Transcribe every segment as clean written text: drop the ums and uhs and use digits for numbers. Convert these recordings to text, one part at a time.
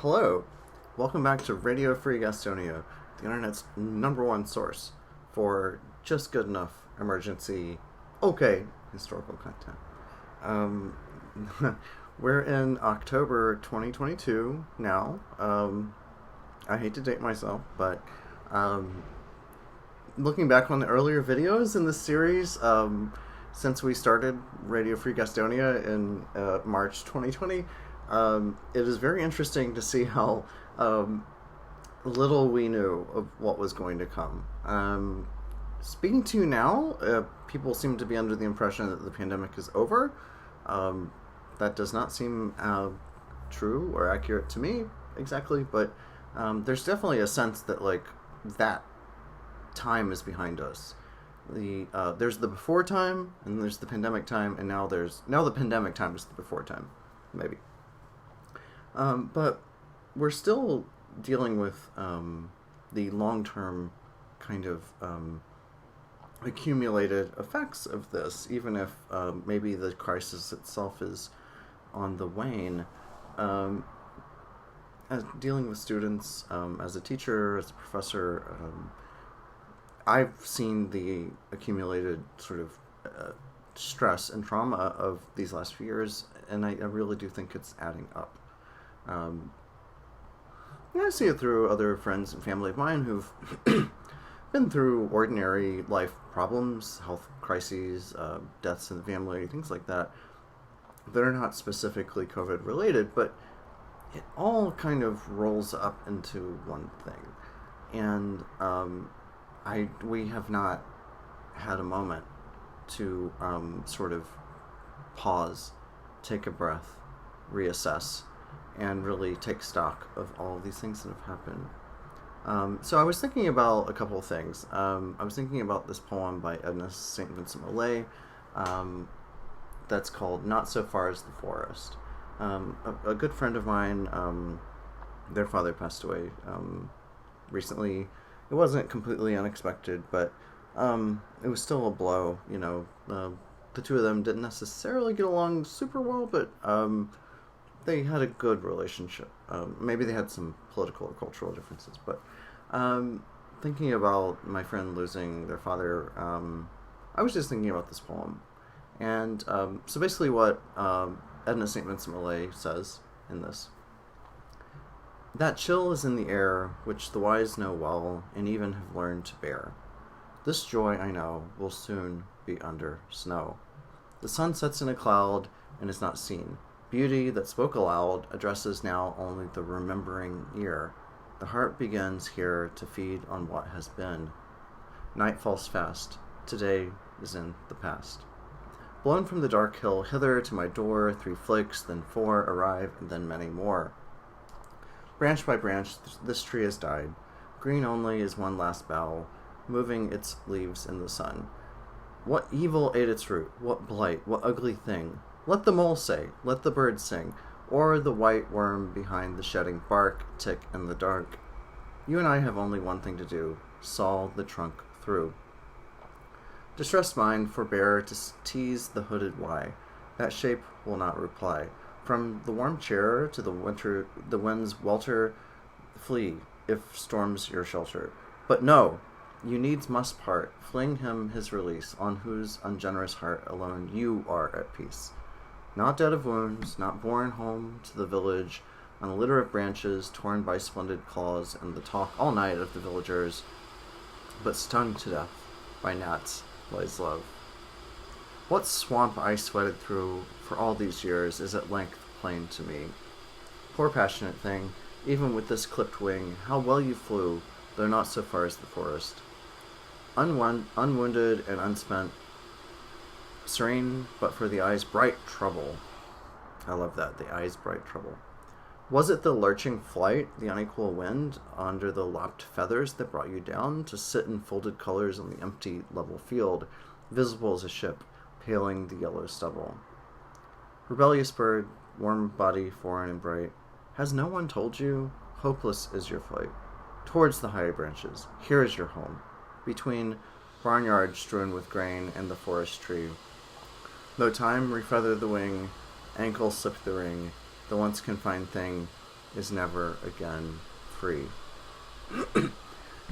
Hello, welcome back to Radio Free Gastonia, the internet's number one source for just good enough emergency, okay, historical content. Um, we're in October 2022 now. I hate to date myself, but um, looking back on the earlier videos in this series, since we started Radio Free Gastonia in March 2020, it is very interesting to see how little we knew of what was going to come. Speaking to you now, people seem to be under the impression that the pandemic is over. Um, that does not seem true or accurate to me exactly, but there's definitely a sense that that time is behind us. There's the before time, and there's the pandemic time, and now the pandemic time is the before time, maybe. But we're still dealing with the long term kind of accumulated effects of this, even if maybe the crisis itself is on the wane. As dealing with students, as a teacher, as a professor, I've seen the accumulated sort of stress and trauma of these last few years, and I really do think it's adding up. Um, I see it through other friends and family of mine who've been through ordinary life problems, health crises, deaths in the family, things like that, that are not specifically COVID related, but it all kind of rolls up into one thing. And we have not had a moment to sort of pause, take a breath, reassess, and really take stock of all of these things that have happened. So I was thinking about a couple of things. I was thinking about this poem by Edna St. Vincent Millay that's called Not So Far as the Forest. A good friend of mine, their father passed away recently. It wasn't completely unexpected, but it was still a blow. The two of them didn't necessarily get along super well, but they had a good relationship. Maybe they had some political or cultural differences, but thinking about my friend losing their father, I was just thinking about this poem. And so basically what Edna St. Vincent Millay says in this: that chill is in the air, which the wise know well, and even have learned to bear. This joy, I know, will soon be under snow. The sun sets in a cloud and is not seen. Beauty that spoke aloud addresses now only the remembering ear. The heart begins here to feed on what has been. Night falls fast. Today is in the past. Blown from the dark hill hither to my door, 3 flakes, then 4 arrive, and then many more. Branch by branch, this tree has died. Green only is one last bough, moving its leaves in the sun. What evil ate its root? What blight? What ugly thing? Let the mole say, let the bird sing, or the white worm behind the shedding bark tick in the dark. You and I have only one thing to do: saw the trunk through. Distressed mind, forbear to tease the hooded why. That shape will not reply. From the warm chair to the wind's welter, flee, if storms your shelter. But no, you needs must part. Fling him his release, on whose ungenerous heart alone you are at peace. Not dead of wounds, not borne home to the village, on a litter of branches torn by splendid claws, and the talk all night of the villagers, but stung to death by gnats lies love. What swamp I sweated through for all these years is at length plain to me. Poor passionate thing, even with this clipped wing, how well you flew, though not so far as the forest. Unwounded and unspent, serene, but for the eye's bright trouble. I love that, the eye's bright trouble. Was it the lurching flight, the unequal wind, under the lopped feathers that brought you down to sit in folded colors on the empty, level field, visible as a ship, paling the yellow stubble? Rebellious bird, warm body, foreign and bright, has no one told you? Hopeless is your flight. Towards the higher branches, here is your home, between barnyards strewn with grain and the forest tree. Though time refeather the wing, ankle slip the ring, the once confined thing is never again free.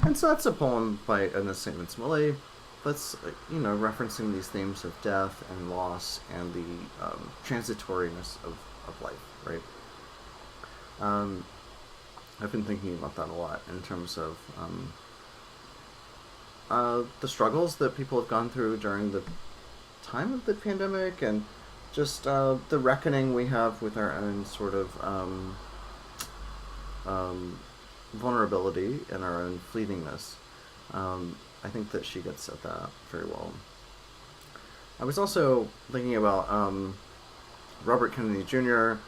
And so that's a poem by St. Simone that's, referencing these themes of death and loss and the transitoriness of life, right? I've been thinking about that a lot in terms of the struggles that people have gone through during the time of the pandemic, and just the reckoning we have with our own sort of vulnerability and our own fleetingness. I think that she gets at that very well. I was also thinking about Robert Kennedy Jr.,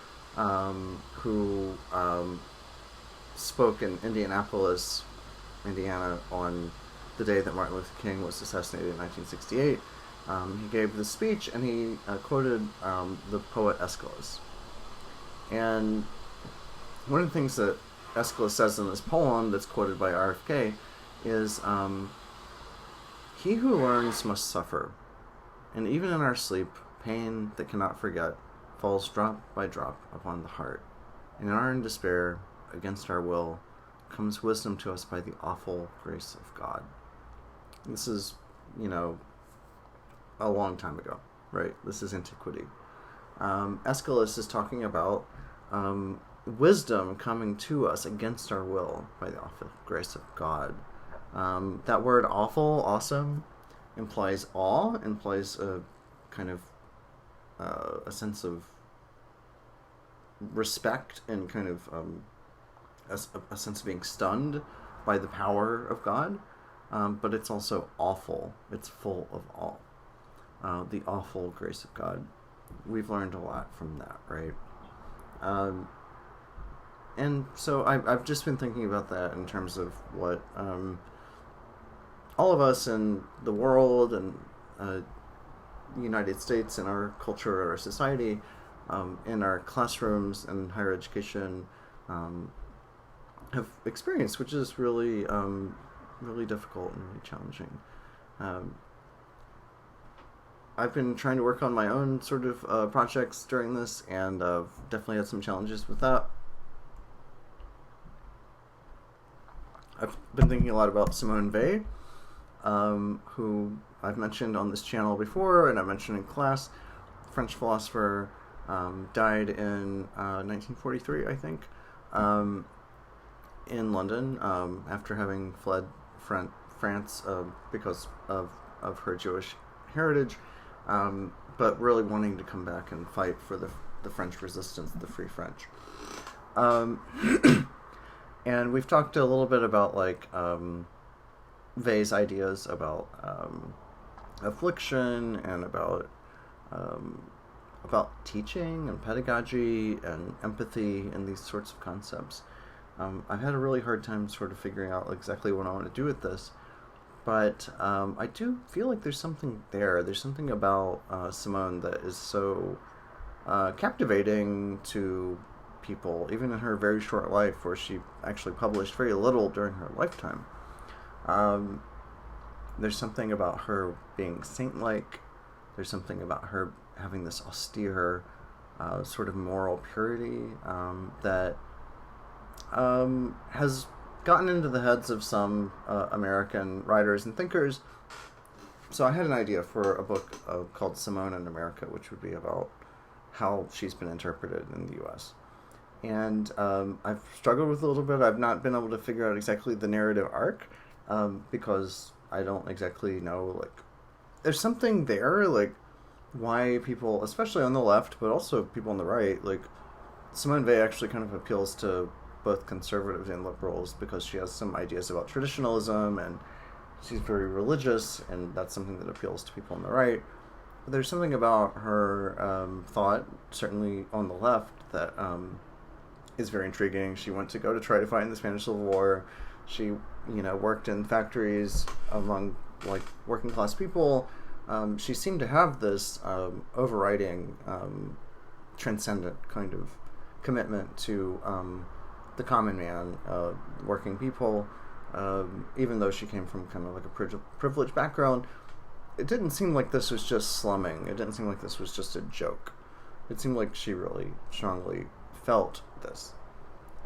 who spoke in Indianapolis, Indiana, on the day that Martin Luther King was assassinated in 1968. He gave this speech, and he quoted the poet Aeschylus. And one of the things that Aeschylus says in this poem that's quoted by RFK is, "He who learns must suffer, and even in our sleep, pain that cannot forget falls drop by drop upon the heart. And in our despair, against our will, comes wisdom to us by the awful grace of God." This is, a long time ago, right? This is antiquity. Aeschylus is talking about wisdom coming to us against our will by the awful grace of God. That word awful, awesome, implies awe, implies a kind of a sense of respect and kind of a sense of being stunned by the power of God. But it's also awful. It's full of awe. The awful grace of God. We've learned a lot from that, right? And so I've just been thinking about that in terms of what all of us in the world and the United States and our culture, our society, in our classrooms and higher education have experienced, which is really, really difficult and really challenging. I've been trying to work on my own sort of projects during this, and definitely had some challenges with that. I've been thinking a lot about Simone Weil, who I've mentioned on this channel before, and I mentioned in class. French philosopher, died in 1943, I think, in London, after having fled France because of her Jewish heritage, but really wanting to come back and fight for the French resistance, the Free French. And we've talked a little bit about Weil's ideas about affliction and about teaching and pedagogy and empathy and these sorts of concepts. I've had a really hard time sort of figuring out exactly what I want to do with this, but I do feel like there's something there. There's something about Simone that is so captivating to people, even in her very short life, where she actually published very little during her lifetime. There's something about her being saint-like. There's something about her having this austere sort of moral purity that has gotten into the heads of some American writers and thinkers. So I had an idea for a book called Simone in America, which would be about how she's been interpreted in the U.S. And I've struggled with it a little bit. I've not been able to figure out exactly the narrative arc because I don't exactly know, there's something there, why people, especially on the left, but also people on the right, Simone Weil actually kind of appeals to both conservatives and liberals because she has some ideas about traditionalism, and she's very religious, and that's something that appeals to people on the right. But there's something about her thought, certainly on the left, that is very intriguing. She went to try to fight in the Spanish Civil War. She, worked in factories among working class people. She seemed to have this overriding, transcendent kind of commitment to the common man, working people. Even though she came from kind of a privileged background, it didn't seem like this was just slumming. It didn't seem like this was just a joke. It seemed like she really strongly felt this.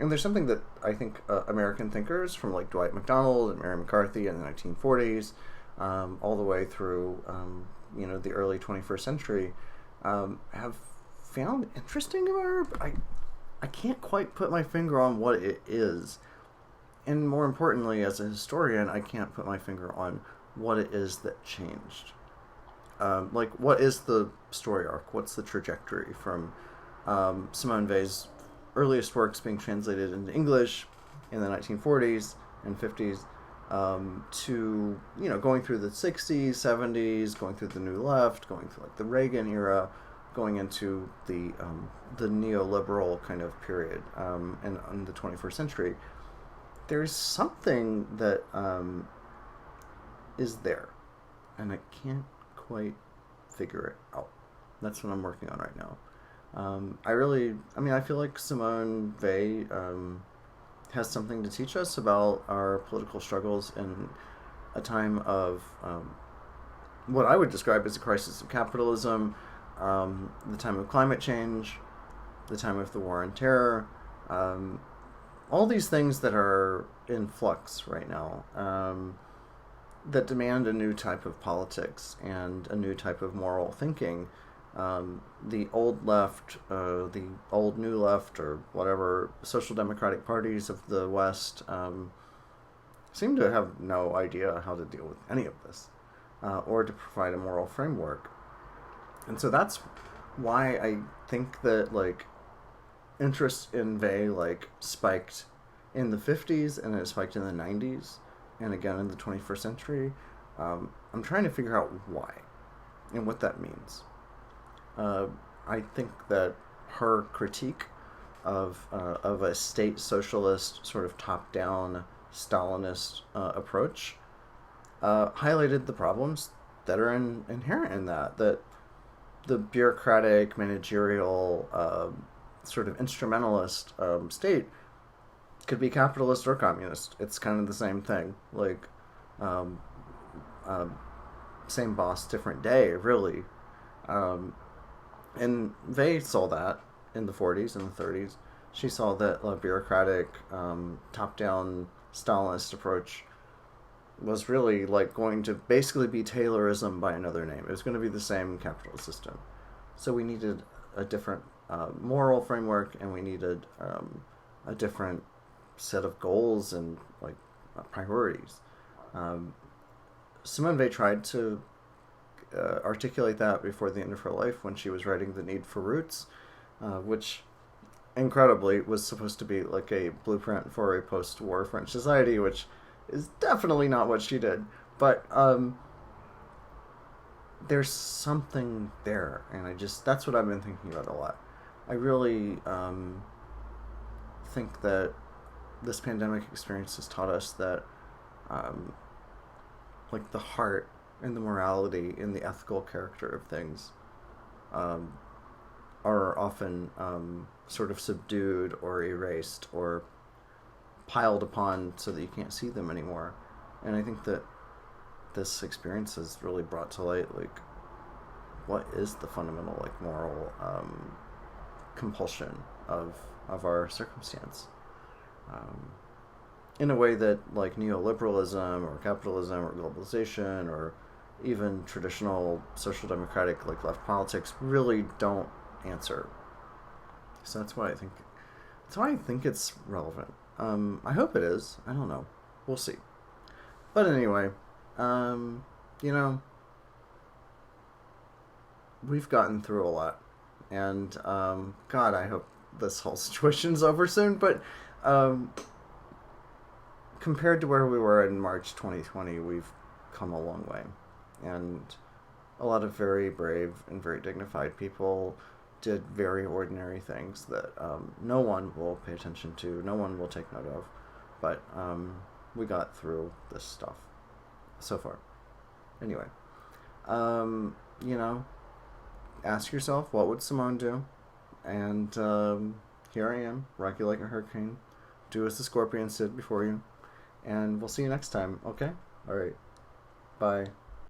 And there's something that I think American thinkers from like Dwight MacDonald and Mary McCarthy in the 1940s, all the way through the early 21st century, have found interesting about her. But I can't quite put my finger on what it is. And more importantly, as a historian, I can't put my finger on what it is that changed. Like, what is the story arc? What's the trajectory from Simone Weil's earliest works being translated into English in the 1940s and 50s to, going through the 60s, 70s, going through the New Left, going through like the Reagan era, going into the neoliberal kind of period in the 21st century. There's something that is there, and I can't quite figure it out. That's what I'm working on right now. I feel like Simone Weil has something to teach us about our political struggles in a time of what I would describe as a crisis of capitalism, the time of climate change, the time of the war on terror, all these things that are in flux right now, that demand a new type of politics and a new type of moral thinking. The old left, the old new left, or whatever social democratic parties of the West seem to have no idea how to deal with any of this, or to provide a moral framework. And so that's why I think that like interest in Weil like spiked in the 50s and it spiked in the 90s and again in the 21st century. I'm trying to figure out why and what that means. I think that her critique of a state socialist sort of top-down Stalinist approach highlighted the problems that are inherent in that the bureaucratic, managerial, sort of instrumentalist state could be capitalist or communist. It's kind of the same thing. Like, same boss, different day, really. And Weil saw that in the 40s and the 30s. She saw that a bureaucratic, top-down Stalinist approach was really like going to basically be Taylorism by another name. It was going to be the same capitalist system. So we needed a different moral framework, and we needed a different set of goals and like priorities. Simone Weil tried to articulate that before the end of her life when she was writing The Need for Roots, which incredibly was supposed to be like a blueprint for a post-war French society, which is definitely not what she did. But there's something there, and that's what I've been thinking about a lot. I really think that this pandemic experience has taught us that like the heart and the morality and the ethical character of things are often sort of subdued or erased or piled upon so that you can't see them anymore. And I think that this experience has really brought to light like what is the fundamental like moral compulsion of our circumstance, in a way that like neoliberalism or capitalism or globalization or even traditional social democratic like left politics really don't answer. So that's why I think it's relevant. I hope it is. I don't know. We'll see. But anyway, we've gotten through a lot, and God, I hope this whole situation's over soon. But compared to where we were in March 2020, we've come a long way, and a lot of very brave and very dignified people did very ordinary things that no one will pay attention to, no one will take note of, but we got through this stuff so far. Anyway, ask yourself, what would Simone do? And here I am, rock you like a hurricane. Do as the scorpions did before you. And we'll see you next time, okay? Alright. Bye.